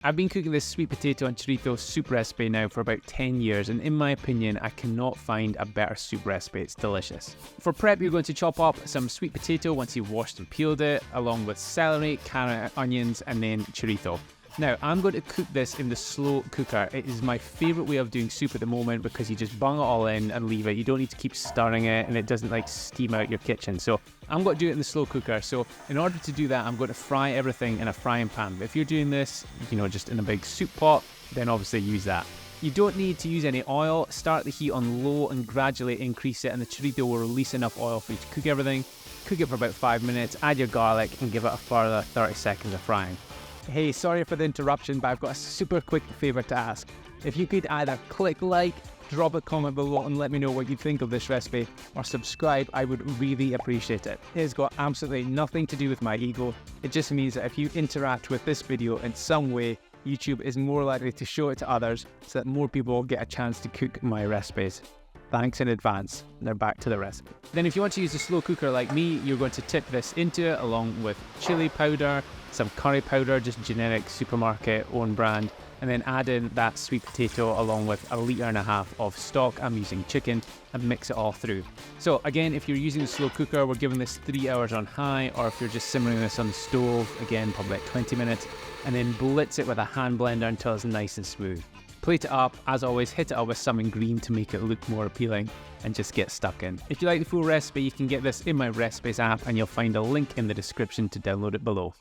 I've been cooking this sweet potato and chorizo soup recipe now for about 10 years, and in my opinion, I cannot find a better soup recipe. It's delicious. For prep, you're going to chop up some sweet potato once you've washed and peeled it, along with celery, carrot, onions, and then chorizo. Now, I'm going to cook this in the slow cooker. It is my favourite way of doing soup at the moment because you just bung it all in and leave it. You don't need to keep stirring it and it doesn't like steam out your kitchen. So I'm going to do it in the slow cooker. So in order to do that, I'm going to fry everything in a frying pan. But if you're doing this, just in a big soup pot, then obviously use that. You don't need to use any oil. Start the heat on low and gradually increase it, and the chorizo will release enough oil for you to cook everything. Cook it for about 5 minutes, add your garlic and give it a further 30 seconds of frying. Hey, sorry for the interruption, but I've got a super quick favour to ask. If you could either click like, drop a comment below and let me know what you think of this recipe, or subscribe, I would really appreciate it. It has got absolutely nothing to do with my ego. It just means that if you interact with this video in some way, YouTube is more likely to show it to others so that more people get a chance to cook my recipes. Thanks in advance. Now back to the recipe. Then if you want to use a slow cooker like me, you're going to tip this into it along with chili powder, some curry powder, just generic supermarket own brand, and then add in that sweet potato along with 1.5 litres of stock. I'm using chicken, and mix it all through. So again, if you're using the slow cooker, we're giving this 3 hours on high, or if you're just simmering this on the stove, again, probably like 20 minutes, and then blitz it with a hand blender until it's nice and smooth. Plate it up, as always, hit it up with something green to make it look more appealing, and just get stuck in. If you like the full recipe, you can get this in my recipes app, and you'll find a link in the description to download it below.